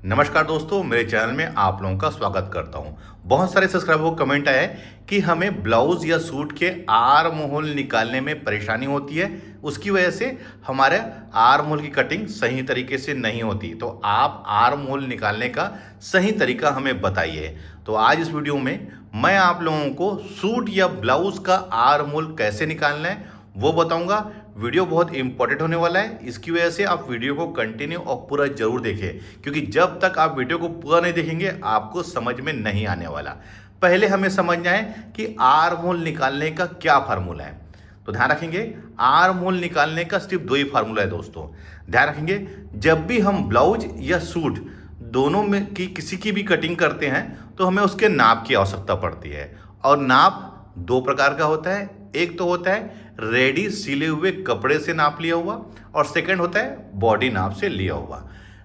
नमस्कार दोस्तों, मेरे चैनल में आप लोगों का स्वागत करता हूं। बहुत सारे सब्सक्राइबर को कमेंट आया है कि हमें ब्लाउज या सूट के आर्म होल निकालने में परेशानी होती है, उसकी वजह से हमारे आर्म होल की कटिंग सही तरीके से नहीं होती। तो आप आर्म होल निकालने का सही तरीका हमें बताइए। तो आज इस वीडियो में मैं आप लोगों को सूट या ब्लाउज का आर्म होल कैसे निकालना है वो बताऊंगा। वीडियो बहुत इंपॉर्टेंट होने वाला है, इसकी वजह से आप वीडियो को कंटिन्यू और पूरा जरूर देखें, क्योंकि जब तक आप वीडियो को पूरा नहीं देखेंगे आपको समझ में नहीं आने वाला। पहले हमें समझना है कि आर्म होल निकालने का क्या फार्मूला है। तो ध्यान रखेंगे, आर्म होल निकालने का सिर्फ दो ही फार्मूला है दोस्तों। ध्यान रखेंगे, जब भी हम ब्लाउज या सूट दोनों में की किसी की भी कटिंग करते हैं तो हमें उसके नाप की आवश्यकता पड़ती है। और नाप दो प्रकार का होता है, एक तो होता है रेडी सिले हुए कपड़े से नाप लिया हुआ, और सेकंड होता है बॉडी नाप से लिया हुआ।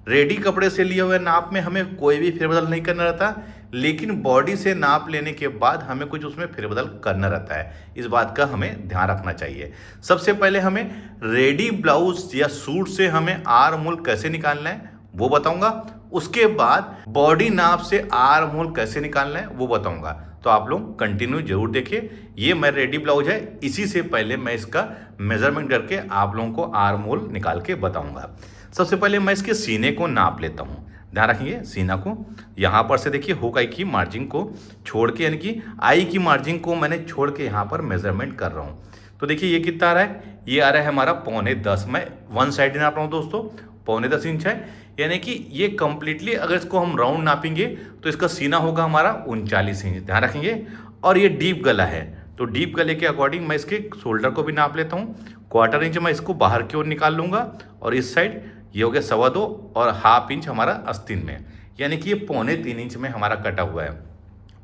रेडी कपड़े से लिए हुए नाप में हमें कोई भी फेरबदल नहीं करना रहता, लेकिन बॉडी से नाप लेने के बाद हमें कुछ उसमें फेरबदल करना रहता है। इस बात का हमें ध्यान रखना चाहिए। सबसे पहले हमें रेडी ब्लाउज या सूट से हमें आर्म होल कैसे निकालना है वो बताऊंगा। उसके बाद बॉडी नाप से आर्म होल कैसे निकालना है वो बताऊंगा। तो आप लोग कंटिन्यू जरूर देखिए। ये मैं रेडी ब्लाउज है, इसी से पहले मैं इसका मेजरमेंट करके आप लोगों को आर्म होल निकाल के बताऊंगा। सबसे पहले मैं इसके सीने को नाप लेता हूँ। ध्यान रखिए, सीना को यहाँ पर से देखिए हुक आई की मार्जिन को छोड़ के, यानी कि आई की मार्जिन को मैंने छोड़ के यहाँ पर मेजरमेंट कर रहा हूँ। तो देखिए ये कितना आ रहा है, ये आ रहा है हमारा 9.25। मैं वन साइड नाप रहा हूँ दोस्तों, 9.25 इंच है। यानी कि ये कंप्लीटली अगर इसको हम राउंड नापेंगे तो इसका सीना होगा हमारा 39 इंच। ध्यान रखेंगे। और ये डीप गला है, तो डीप गले के अकॉर्डिंग मैं इसके शोल्डर को भी नाप लेता हूँ। 1/4 इंच मैं इसको बाहर की ओर निकाल लूँगा, और इस साइड ये हो गया 2.25 और 1/2 इंच हमारा आस्तीन में, यानी कि ये 3.25 इंच में हमारा कटा हुआ है।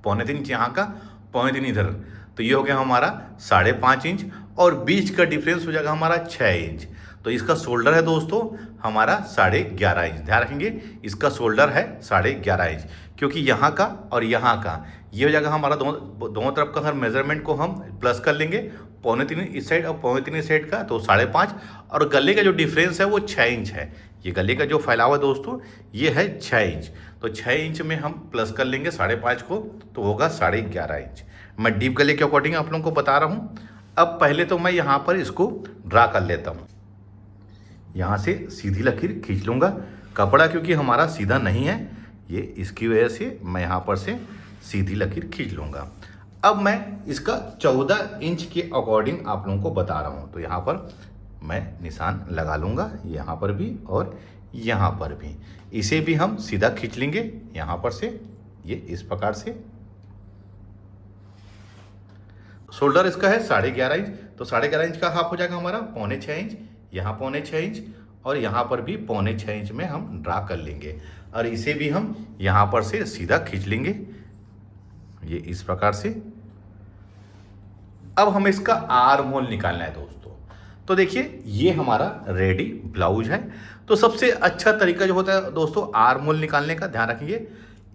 3.25 इंच यहाँ का, 3.25 इधर, तो ये हो गया हमारा 5.5 इंच, और बीच का डिफरेंस हो जाएगा हमारा 6 इंच। तो इसका शोल्डर है दोस्तों हमारा 11.5 इंच। ध्यान रखेंगे, इसका शोल्डर है 11.5 इंच, क्योंकि यहाँ का और यहाँ का ये हो जाएगा हमारा दोनों तरफ का हर मेजरमेंट को हम प्लस कर लेंगे। 3.25 इस साइड और 3.25 इस साइड का, तो 5.5। और गले का जो डिफरेंस है वो 6 इंच है। ये गले का जो फैलावा दोस्तों ये है 6 इंच। तो 6 इंच में हम प्लस कर लेंगे 5.5 को, तो होगा 11.5 इंच। मैं डीप गले के अकॉर्डिंग आप लोगों को बता रहा हूँ। अब पहले तो मैं यहाँ पर इसको ड्रा कर लेता हूँ। यहाँ से सीधी लकीर खींच लूँगा। कपड़ा क्योंकि हमारा सीधा नहीं है, ये इसकी वजह से मैं यहाँ पर से सीधी लकीर खींच लूँगा। अब मैं इसका 14 इंच के अकॉर्डिंग आप लोगों को बता रहा हूँ। तो यहाँ पर मैं निशान लगा लूँगा, यहाँ पर भी और यहाँ पर भी। इसे भी हम सीधा खींच लेंगे यहाँ पर से, ये इस प्रकार से। शोल्डर इसका है 11.5 इंच, तो 11.5 इंच का हाफ हो जाएगा हमारा 6.25 इंच। यहाँ 6.25 इंच और यहाँ पर भी 6.25 इंच में हम ड्रा कर लेंगे, और इसे भी हम यहाँ पर से सीधा खींच लेंगे, ये इस प्रकार से। अब हमें इसका आर्म होल निकालना है दोस्तों। तो देखिए ये हमारा रेडी ब्लाउज है। तो सबसे अच्छा तरीका जो होता है दोस्तों आर्म होल निकालने का, ध्यान रखिए,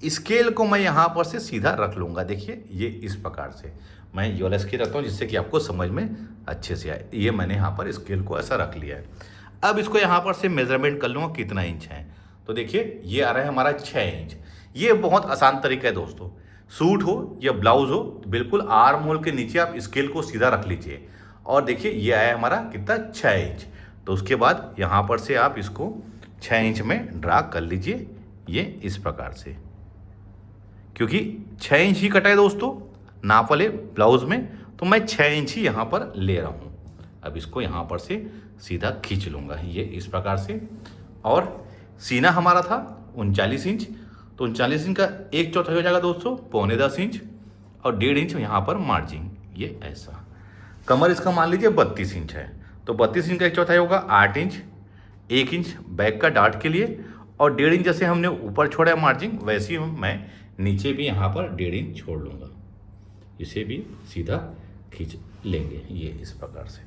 स्केल को मैं यहाँ पर से सीधा रख लूँगा। देखिए ये इस प्रकार से मैं ये वाला स्केल रखता हूँ, जिससे कि आपको समझ में अच्छे से आए। ये मैंने यहाँ पर स्केल को ऐसा रख लिया है। अब इसको यहाँ पर से मेजरमेंट कर लूँगा कितना इंच है। तो देखिए ये आ रहा है हमारा 6 इंच। ये बहुत आसान तरीका है दोस्तों। सूट हो या ब्लाउज हो, बिल्कुल आर्म होल के नीचे आप स्केल को सीधा रख लीजिए, और देखिए ये आया हमारा कितना 6 इंच। तो उसके बाद यहाँ पर से आप इसको 6 इंच में ड्रा कर लीजिए, ये इस प्रकार से। क्योंकि 6 इंच ही कटा है दोस्तों नाप वाले ब्लाउज में, तो मैं 6 इंच ही यहाँ पर ले रहा हूँ। अब इसको यहाँ पर से सीधा खींच लूँगा, ये इस प्रकार से। और सीना हमारा था 39 इंच, तो 39 इंच का 1/4 हो जाएगा दोस्तों 9.25 इंच, और 1.5 इंच यहाँ पर मार्जिन, ये ऐसा। कमर इसका मान लीजिए 32 इंच है, तो 32 इंच का 1/4 होगा 8 इंच। 1 इंच बैक का डार्ट के लिए, और 1.5 इंच जैसे हमने ऊपर छोड़ा है मार्जिन, वैसे ही मैं नीचे भी यहाँ पर 1.5 इंच छोड़ लूँगा। इसे भी सीधा खींच लेंगे, ये इस प्रकार से।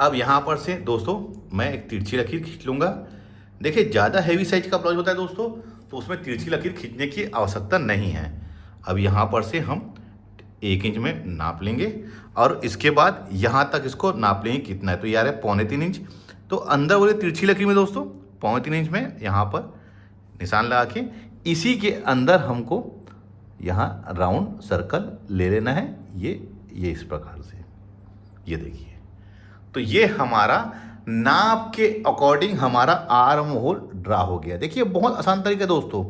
अब यहाँ पर से दोस्तों मैं एक तिरछी लकीर खींच लूँगा। देखिए ज़्यादा हैवी साइज का ब्लाउज होता है दोस्तों, तो उसमें तिरछी लकीर खींचने की आवश्यकता नहीं है। अब यहाँ पर से हम 1 इंच में नाप लेंगे, और इसके बाद यहाँ तक इसको नाप लेंगे कितना है। तो यार है 3.25 इंच। तो अंदर वाली तिरछी लकीर में दोस्तों 3.25 इंच में यहाँ पर निशान लगा के इसी के अंदर हमको यहाँ राउंड सर्कल ले लेना है। ये इस प्रकार से, ये देखिए। तो ये हमारा नाप के अकॉर्डिंग हमारा आर्म होल ड्रा हो गया। देखिए बहुत आसान तरीका दोस्तों।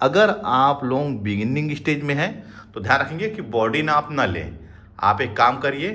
अगर आप लोग बिगिनिंग स्टेज में हैं तो ध्यान रखेंगे कि बॉडी नाप ना लें। आप एक काम करिए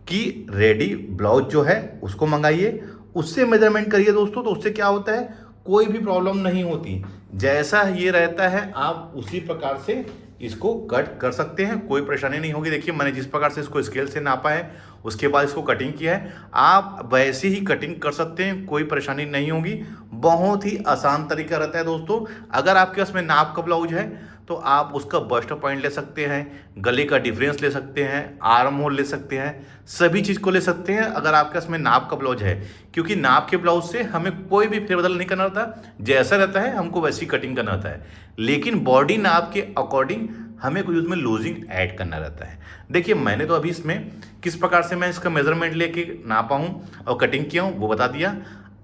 कि रेडी ब्लाउज जो है उसको मंगाइए, उससे मेजरमेंट करिए दोस्तों। तो उससे क्या होता है, कोई भी प्रॉब्लम नहीं होती। जैसा ये रहता है आप उसी प्रकार से इसको कट कर सकते हैं, कोई परेशानी नहीं होगी। देखिए मैंने जिस प्रकार से इसको स्केल से नापा है उसके बाद इसको कटिंग किया है, आप वैसे ही कटिंग कर सकते हैं, कोई परेशानी नहीं होगी। बहुत ही आसान तरीका रहता है दोस्तों। अगर आपके पास में नाप का ब्लाउज है तो आप उसका बस्ट पॉइंट ले सकते हैं, गले का डिफरेंस ले सकते हैं, आर्म होल ले सकते हैं, सभी चीज़ को ले सकते हैं अगर आपके पास में नाप का ब्लाउज है। क्योंकि नाप के ब्लाउज से हमें कोई भी फेरबदल नहीं करना होता, जैसा रहता है हमको वैसी कटिंग करना होता है। लेकिन बॉडी नाप के अकॉर्डिंग हमें कुछ उसमें लूजिंग ऐड करना रहता है। देखिए मैंने तो अभी इसमें किस प्रकार से मैं इसका मेजरमेंट लेके नापा हूँ और कटिंग किया हूँ वो बता दिया।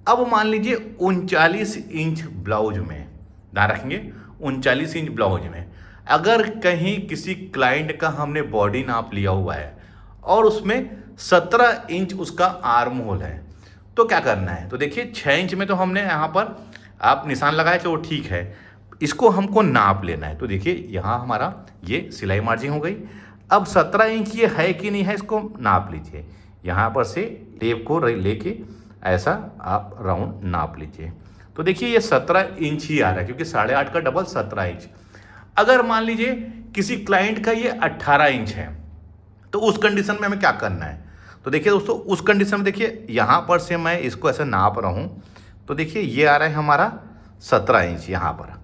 अब मान लीजिए 39 इंच ब्लाउज में, ध्यान रखेंगे 39 इंच ब्लाउज में अगर कहीं किसी क्लाइंट का हमने बॉडी नाप लिया हुआ है और उसमें 17 इंच उसका आर्म होल है, तो क्या करना है। तो देखिए 6 इंच में तो हमने यहाँ पर आप निशान लगाए तो वो ठीक है, इसको हमको नाप लेना है। तो देखिए यहाँ हमारा ये सिलाई मार्जिन हो गई। अब 17 इंच ये है कि नहीं है इसको नाप लीजिए। यहाँ पर से टेप को लेके ऐसा आप राउंड नाप लीजिए। तो देखिए ये 17 इंच ही आ रहा है क्योंकि 8.5 का डबल 17 इंच। अगर मान लीजिए किसी क्लाइंट का ये 18 इंच है तो उस कंडीशन में हमें क्या करना है। तो देखिए दोस्तों उस कंडीशन में देखिए यहाँ पर से मैं इसको ऐसे नाप रहा हूँ। तो देखिए ये आ रहा है हमारा 17 इंच यहाँ पर।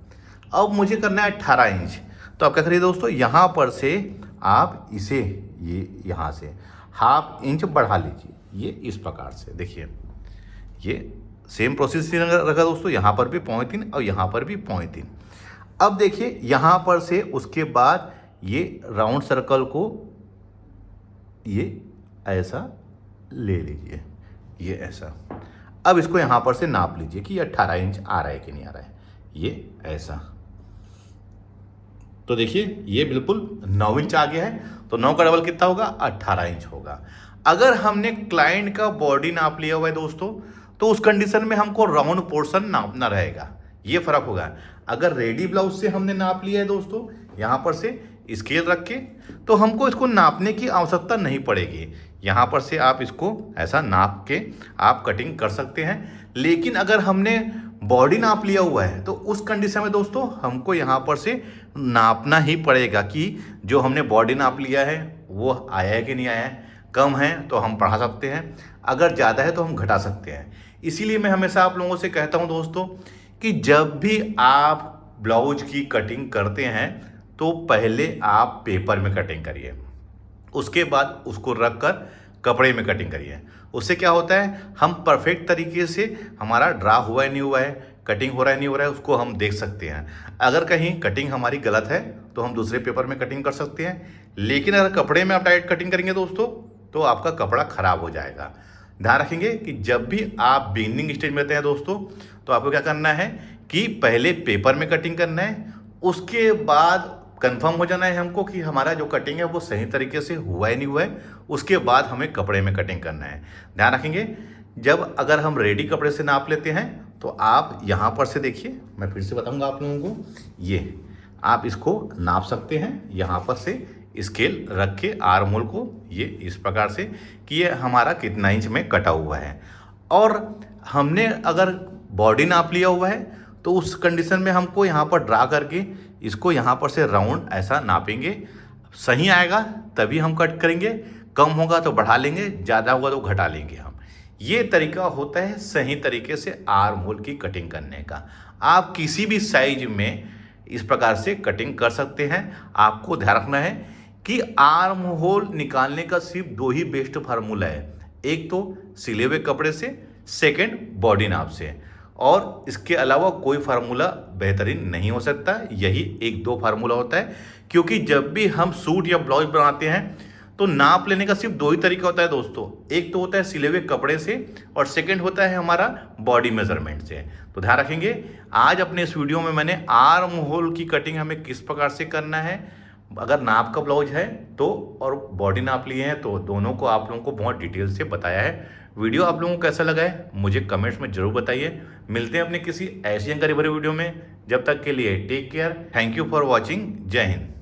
अब मुझे करना है 18 इंच। तो आप क्या करिए दोस्तों, यहाँ पर से आप इसे ये यहाँ से हाफ इंच बढ़ा लीजिए, ये इस प्रकार से। देखिए ये सेम प्रोसेस रखा दोस्तों, यहाँ पर भी 0.3 और यहाँ पर भी 0.3। अब देखिए यहाँ पर से उसके बाद ये राउंड सर्कल को ये ऐसा ले लीजिए, ये ऐसा। अब इसको यहाँ पर से नाप लीजिए कि ये 18 इंच आ रहा है कि नहीं आ रहा है, ये ऐसा। तो देखिए ये बिल्कुल 9 इंच आ गया है। तो 9 का डबल कितना होगा, 18 इंच होगा। अगर हमने क्लाइंट का बॉडी नाप लिया हुआ है दोस्तों तो उस कंडीशन में हमको राउंड पोर्शन नापना रहेगा, ये फर्क होगा। अगर रेडी ब्लाउज से हमने नाप लिया है दोस्तों यहाँ पर से स्केल रख के, तो हमको इसको नापने की आवश्यकता नहीं पड़ेगी। यहाँ पर से आप इसको ऐसा नाप के आप कटिंग कर सकते हैं। लेकिन अगर हमने बॉडी नाप लिया हुआ है तो उस कंडीशन में दोस्तों हमको यहाँ पर से नापना ही पड़ेगा कि जो हमने बॉडी नाप लिया है वो आया है कि नहीं आया है। कम है तो हम बढ़ा सकते हैं, अगर ज़्यादा है तो हम घटा सकते हैं। इसीलिए मैं हमेशा आप लोगों से कहता हूँ दोस्तों कि जब भी आप ब्लाउज की कटिंग करते हैं तो पहले आप पेपर में कटिंग करिए, उसके बाद उसको रख कर कपड़े में कटिंग करिए। उससे क्या होता है, हम परफेक्ट तरीके से हमारा ड्रा हुआ है नहीं हुआ है, कटिंग हो रहा है नहीं हो रहा है, उसको हम देख सकते हैं। अगर कहीं कटिंग हमारी गलत है तो हम दूसरे पेपर में कटिंग कर सकते हैं। लेकिन अगर कपड़े में आप डायरेक्ट कटिंग करेंगे दोस्तों तो आपका कपड़ा ख़राब हो जाएगा। ध्यान रखेंगे कि जब भी आप बिगिनिंग स्टेज में रहते हैं दोस्तों तो आपको क्या करना है कि पहले पेपर में कटिंग करना है, उसके बाद कंफर्म हो जाना है हमको कि हमारा जो कटिंग है वो सही तरीके से हुआ है नहीं हुआ है, उसके बाद हमें कपड़े में कटिंग करना है। ध्यान रखेंगे जब अगर हम रेडी कपड़े से नाप लेते हैं तो आप यहाँ पर से देखिए, मैं फिर से बताऊँगा आप लोगों को, ये आप इसको नाप सकते हैं यहाँ पर से स्केल रख के आर्म होल को, ये इस प्रकार से कि ये हमारा कितना इंच में कटा हुआ है। और हमने अगर बॉडी नाप लिया हुआ है तो उस कंडीशन में हमको यहाँ पर ड्रा करके इसको यहाँ पर से राउंड ऐसा नापेंगे, सही आएगा तभी हम कट करेंगे, कम होगा तो बढ़ा लेंगे, ज़्यादा होगा तो घटा लेंगे हम। ये तरीका होता है सही तरीके से आर्म होल की कटिंग करने का। आप किसी भी साइज में इस प्रकार से कटिंग कर सकते हैं। आपको ध्यान रखना है कि आर्म होल निकालने का सिर्फ 2 ही बेस्ट फार्मूला है, एक तो सिले हुए कपड़े से, सेकंड बॉडी नाप से, और इसके अलावा कोई फार्मूला बेहतरीन नहीं हो सकता। यही 1-2 फार्मूला होता है। क्योंकि जब भी हम सूट या ब्लाउज बनाते हैं तो नाप लेने का सिर्फ दो ही तरीका होता है दोस्तों। एक तो होता है सिले हुए कपड़े से और सेकंड होता है हमारा बॉडी मेजरमेंट से। तो ध्यान रखेंगे, आज अपने इस वीडियो में मैंने आर्म होल की कटिंग हमें किस प्रकार से करना है, अगर नाप का ब्लाउज है तो और बॉडी नाप लिए हैं तो दोनों को आप लोगों को बहुत डिटेल से बताया है। वीडियो आप लोगों को कैसा लगा है मुझे कमेंट्स में जरूर बताइए। मिलते हैं अपने किसी ऐसी जानकारी भरे वीडियो में, जब तक के लिए take care, thank you for watching, जय हिंद।